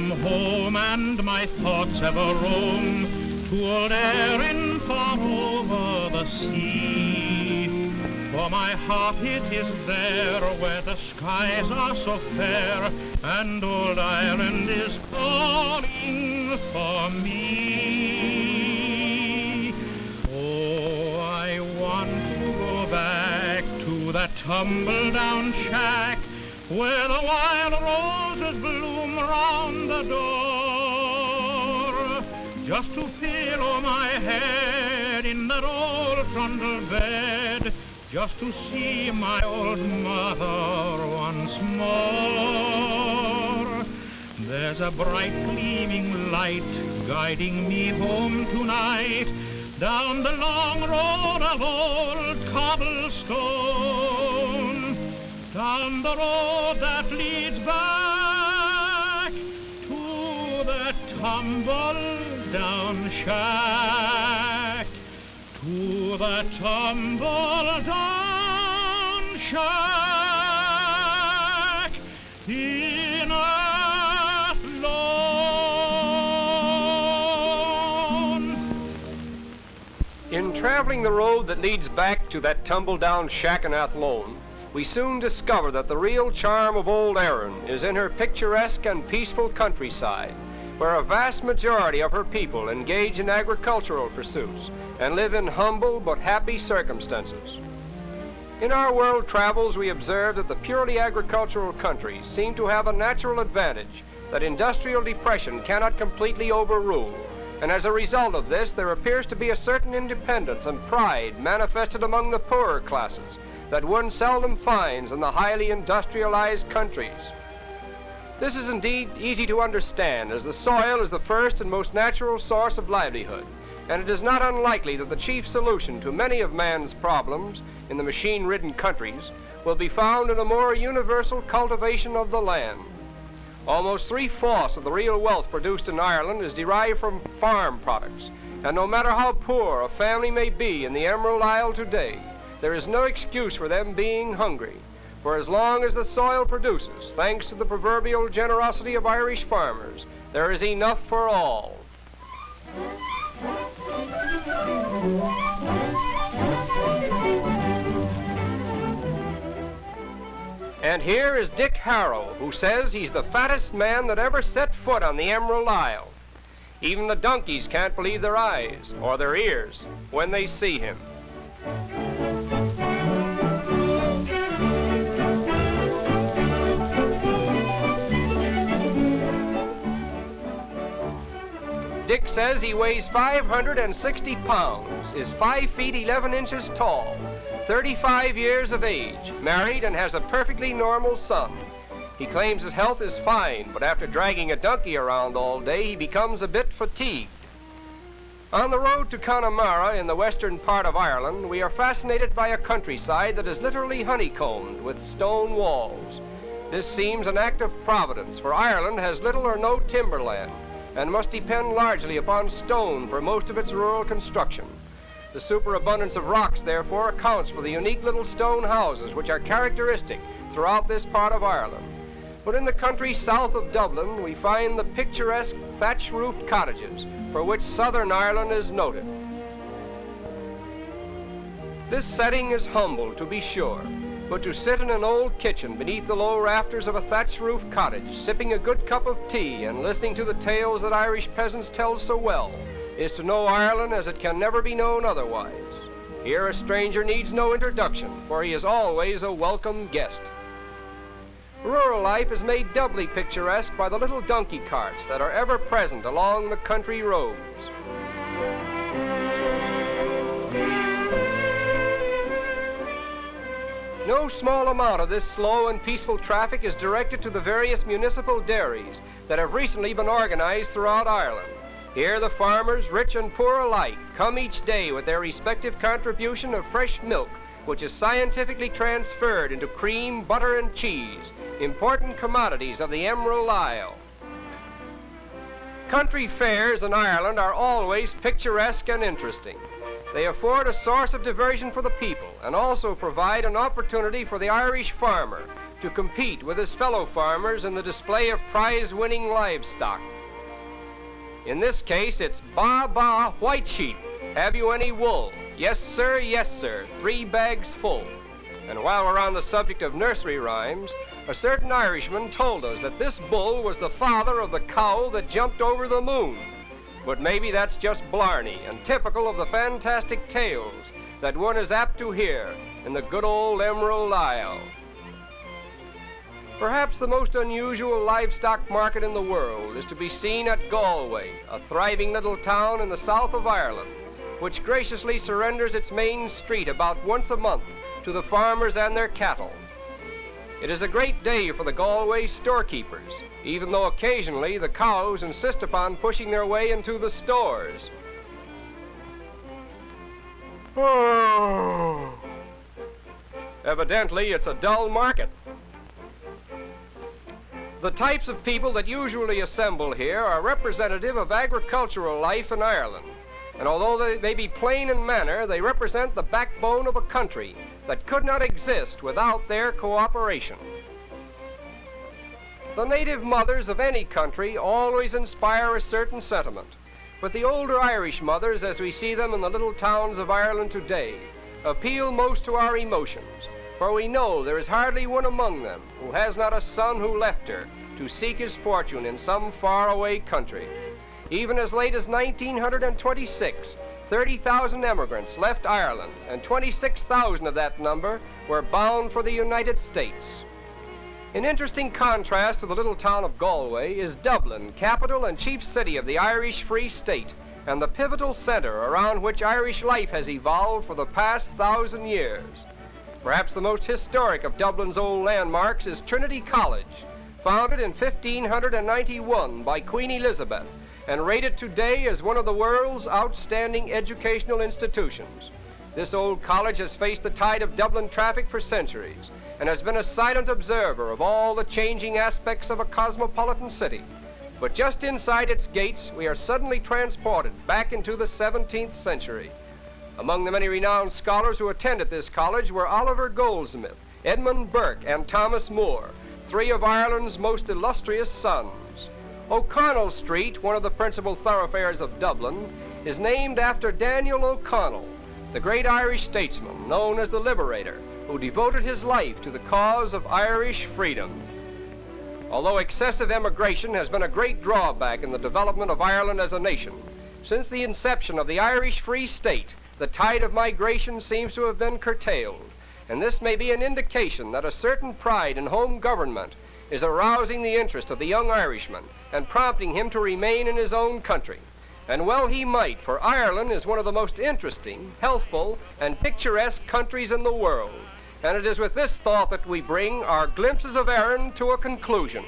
from home and my thoughts ever roam to old Erin far over the sea. For my heart it is there where the skies are so fair, and old Ireland is calling for me. Oh, I want to go back to that tumble-down shack where the wild roses bloom round the door, just to pillow my head in that old trundle bed, just to see my old mother once more. There's a bright gleaming light guiding me home tonight, down the long road of old cobblestone, down the road that leads back to the tumble-down shack, to the tumble-down shack in Athlone. In traveling the road that leads back to that tumble-down shack in Athlone, we soon discover that the real charm of old Erin is in her picturesque and peaceful countryside, where a vast majority of her people engage in agricultural pursuits and live in humble but happy circumstances. In our world travels, we observe that the purely agricultural countries seem to have a natural advantage that industrial depression cannot completely overrule, and as a result of this, there appears to be a certain independence and pride manifested among the poorer classes that one seldom finds in the highly industrialized countries. This is indeed easy to understand, as the soil is the first and most natural source of livelihood, and it is not unlikely that the chief solution to many of man's problems in the machine-ridden countries will be found in a more universal cultivation of the land. Almost 3/4 of the real wealth produced in Ireland is derived from farm products, and no matter how poor a family may be in the Emerald Isle today, there is no excuse for them being hungry, for as long as the soil produces, thanks to the proverbial generosity of Irish farmers, there is enough for all. And here is Dick Harrow, who says he's the fattest man that ever set foot on the Emerald Isle. Even the donkeys can't believe their eyes or their ears when they see him. Dick says he weighs 560 pounds, is 5 feet 11 inches tall, 35 years of age, married, and has a perfectly normal son. He claims his health is fine, but after dragging a donkey around all day, he becomes a bit fatigued. On the road to Connemara in the western part of Ireland, we are fascinated by a countryside that is literally honeycombed with stone walls. This seems an act of providence, for Ireland has little or no timberland and must depend largely upon stone for most of its rural construction. The superabundance of rocks, therefore, accounts for the unique little stone houses which are characteristic throughout this part of Ireland. But in the country south of Dublin, we find the picturesque thatch-roofed cottages for which southern Ireland is noted. This setting is humble, to be sure, but to sit in an old kitchen beneath the low rafters of a thatch-roofed cottage, sipping a good cup of tea and listening to the tales that Irish peasants tell so well, is to know Ireland as it can never be known otherwise. Here a stranger needs no introduction, for he is always a welcome guest. Rural life is made doubly picturesque by the little donkey carts that are ever present along the country roads. No small amount of this slow and peaceful traffic is directed to the various municipal dairies that have recently been organized throughout Ireland. Here the farmers, rich and poor alike, come each day with their respective contribution of fresh milk, which is scientifically transferred into cream, butter, and cheese, important commodities of the Emerald Isle. Country fairs in Ireland are always picturesque and interesting. They afford a source of diversion for the people and also provide an opportunity for the Irish farmer to compete with his fellow farmers in the display of prize-winning livestock. In this case, it's "Ba, ba, white sheep, have you any wool? Yes, sir, 3 bags full." And while we're on the subject of nursery rhymes, a certain Irishman told us that this bull was the father of the cow that jumped over the moon. But maybe that's just blarney and typical of the fantastic tales that one is apt to hear in the good old Emerald Isle. Perhaps the most unusual livestock market in the world is to be seen at Galway, a thriving little town in the south of Ireland, which graciously surrenders its main street about once a month to the farmers and their cattle. It is a great day for the Galway storekeepers, even though occasionally the cows insist upon pushing their way into the stores. Evidently, it's a dull market. The types of people that usually assemble here are representative of agricultural life in Ireland, and although they may be plain in manner, they represent the backbone of a country that could not exist without their cooperation. The native mothers of any country always inspire a certain sentiment, but the older Irish mothers, as we see them in the little towns of Ireland today, appeal most to our emotions, for we know there is hardly one among them who has not a son who left her to seek his fortune in some faraway country. Even as late as 1926, 30,000 emigrants left Ireland, and 26,000 of that number were bound for the United States. In interesting contrast to the little town of Galway is Dublin, capital and chief city of the Irish Free State, and the pivotal center around which Irish life has evolved for the past 1,000 years. Perhaps the most historic of Dublin's old landmarks is Trinity College, founded in 1591 by Queen Elizabeth, and rated today as one of the world's outstanding educational institutions. This old college has faced the tide of Dublin traffic for centuries and has been a silent observer of all the changing aspects of a cosmopolitan city. But just inside its gates, we are suddenly transported back into the 17th century. Among the many renowned scholars who attended this college were Oliver Goldsmith, Edmund Burke, and Thomas More, 3 of Ireland's most illustrious sons. O'Connell Street, one of the principal thoroughfares of Dublin, is named after Daniel O'Connell, the great Irish statesman known as the Liberator, who devoted his life to the cause of Irish freedom. Although excessive emigration has been a great drawback in the development of Ireland as a nation, since the inception of the Irish Free State, the tide of migration seems to have been curtailed, and this may be an indication that a certain pride in home government is arousing the interest of the young Irishman and prompting him to remain in his own country. And well he might, for Ireland is one of the most interesting, healthful, and picturesque countries in the world. And it is with this thought that we bring our Glimpses of Erin to a conclusion.